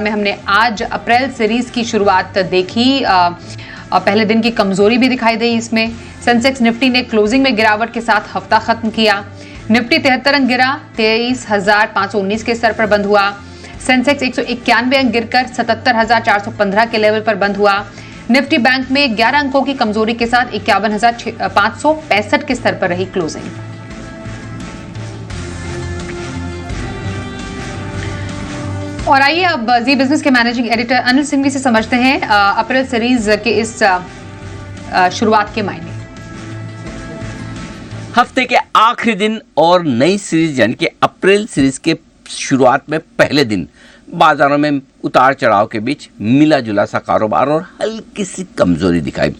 में हमने आज अप्रैल सीरीज की शुरुआत देखी। पहले दिन की कमजोरी भी दिखाई दी इसमें। सेंसेक्स निफ्टी ने क्लोजिंग में गिरावट के साथ हफ्ता खत्म किया। निफ्टी 73 अंक गिरा, 23,519 के स्तर पर बंद हुआ। सेंसेक्स 191 अंक गिरकर 77,415 के लेवल पर बंद हुआ। निफ्टी बैंक में 11 अंकों की कमजोरी के साथ 51,565 के स्तर पर रही क्लोजिंग। और आइए अब जी बिजनेस के मैनेजिंग एडिटर अनिल सिंघवी से समझते हैं अप्रैल सीरीज के इस शुरुआत के मायने। हफ्ते के आखिरी दिन और नई सीरीज यानी कि अप्रैल सीरीज के शुरुआत में पहले दिन बाजारों में उतार चढ़ाव के बीच मिला जुला सा कारोबार और हल्की सी कमजोरी दिखाई।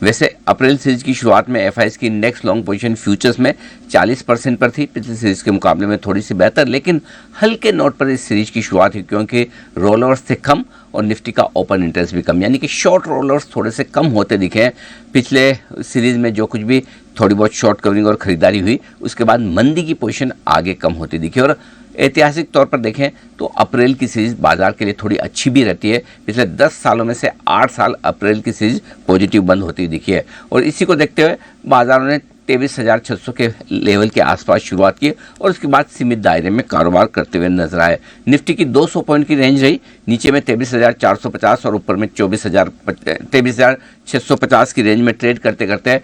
वैसे अप्रैल सीरीज की शुरुआत में एफआईएस की इंडेक्स लॉन्ग पोजीशन फ्यूचर्स में 40% पर थी, पिछली सीरीज के मुकाबले में थोड़ी सी बेहतर, लेकिन हल्के नोट पर इस सीरीज की शुरुआत हुई क्योंकि रोलर्स थे कम और निफ्टी का ओपन इंटरेस्ट भी कम, यानी कि शॉर्ट रोलर्स थोड़े से कम होते दिखे हैं। पिछले सीरीज में जो कुछ भी थोड़ी बहुत शॉर्ट कवरिंग और खरीदारी हुई, उसके बाद मंदी की पोजीशन आगे कम होती दिखी। और ऐतिहासिक तौर पर देखें तो अप्रैल की सीरीज बाजार के लिए थोड़ी अच्छी भी रहती है। पिछले 10 सालों में से 8 साल अप्रैल की सीरीज पॉजिटिव बंद होती दिखी है और इसी को देखते हुए बाजारों ने 23,600 के लेवल के आसपास शुरुआत की और उसके बाद सीमित दायरे में कारोबार करते हुए नजर आए। निफ्टी की 200 पॉइंट की रेंज रही, नीचे में 23,450 और ऊपर में 23,650 की रेंज में ट्रेड करते करते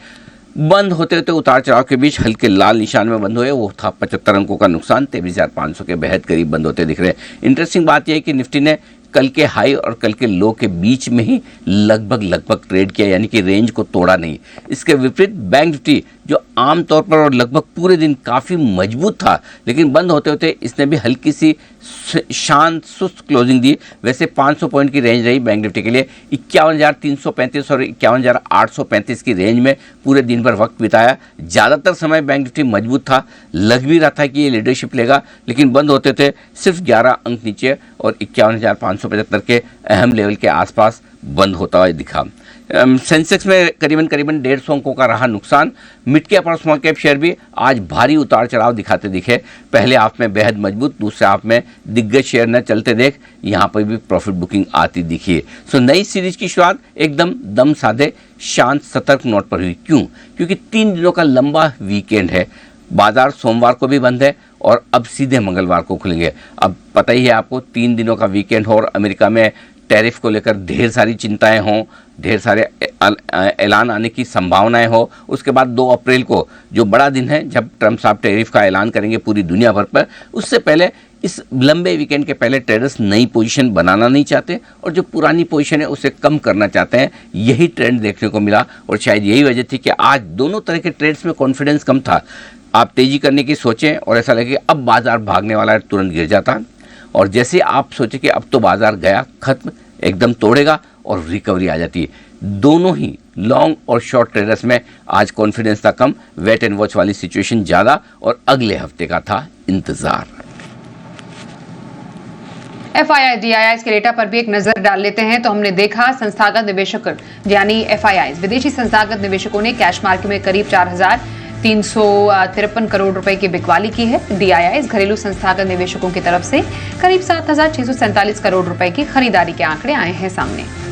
बंद होते होते उतार चढ़ाव के बीच हल्के लाल निशान में बंद हुए। वो था 75 अंकों का नुकसान, 23,500 के बेहद करीब बंद होते दिख रहे हैं। इंटरेस्टिंग बात यह है कि निफ्टी ने कल के हाई और कल के लो के बीच में ही लगभग ट्रेड किया, यानी कि रेंज को तोड़ा नहीं। इसके विपरीत बैंक निफ्टी जो आमतौर पर और लगभग पूरे दिन काफ़ी मजबूत था, लेकिन बंद होते होते इसने भी हल्की सी शांत सुस्त क्लोजिंग दी। वैसे 500 पॉइंट की रेंज रही बैंक निफ्टी के लिए, 51,335 और 51,835 की रेंज में पूरे दिन भर वक्त बिताया। ज़्यादातर समय बैंक निफ्टी मजबूत था, लग भी रहा था कि ये लीडरशिप लेगा, लेकिन बंद होते थे सिर्फ 11 अंक नीचे और 51,575 के अहम लेवल के आसपास बंद होता हुआ दिखा। सेंसेक्स में करीबन 150 अंकों का रहा नुकसान। मिड कैप और स्मॉल कैप शेयर भी आज भारी उतार चढ़ाव दिखाते दिखे। पहले हाफ में बेहद मजबूत, दूसरे हाफ में दिग्गज शेयर न चलते देख यहाँ पर भी प्रॉफिट बुकिंग आती दिखी। सो नई सीरीज की शुरुआत एकदम दम साधे शांत सतर्क नोट पर हुई। क्यों? क्योंकि 3 दिनों का लंबा वीकेंड है। बाजार सोमवार को भी बंद है और अब सीधे मंगलवार को खुलेंगे। अब पता ही है आपको, 3 दिनों का वीकेंड हो और अमेरिका में टैरिफ को लेकर ढेर सारी चिंताएं हों, ढेर सारे ऐलान आने की संभावनाएं हो। उसके बाद 2 अप्रैल को जो बड़ा दिन है जब ट्रंप साहब टैरिफ का ऐलान करेंगे पूरी दुनिया भर पर, उससे पहले इस लंबे वीकेंड के पहले ट्रेडर्स नई पोजीशन बनाना नहीं चाहते और जो पुरानी पोजीशन है उसे कम करना चाहते हैं। यही ट्रेंड देखने को मिला और शायद यही वजह थी कि आज दोनों तरह के ट्रेड्स में कॉन्फिडेंस कम था। आप तेजी करने की सोचें और ऐसा लगे अब बाजार भागने वाला है, तुरंत गिर जाता, और जैसे आप सोचे कि अब तो बाजार गया खत्म, एकदम तोड़ेगा और रिकवरी आ जाती है। दोनों ही लॉन्ग और शॉर्ट ट्रेडर्स में आज कॉन्फिडेंस था कम, वेट एंड वॉच वाली सिचुएशन ज़्यादा और अगले हफ्ते का था इंतजार। एफआईआई डीआईआई के डेटा पर भी एक नजर डाल लेते हैं तो हमने देखा संस्थागत निवेशक यानी एफआईआई विदेशी संस्थागत निवेशकों ने कैश मार्केट में करीब 4,353 करोड़ रुपए की बिकवाली की है। डीआईआई घरेलू संस्थागत निवेशकों की तरफ से करीब 7,647 करोड़ रुपए की खरीदारी के आंकड़े आए हैं सामने।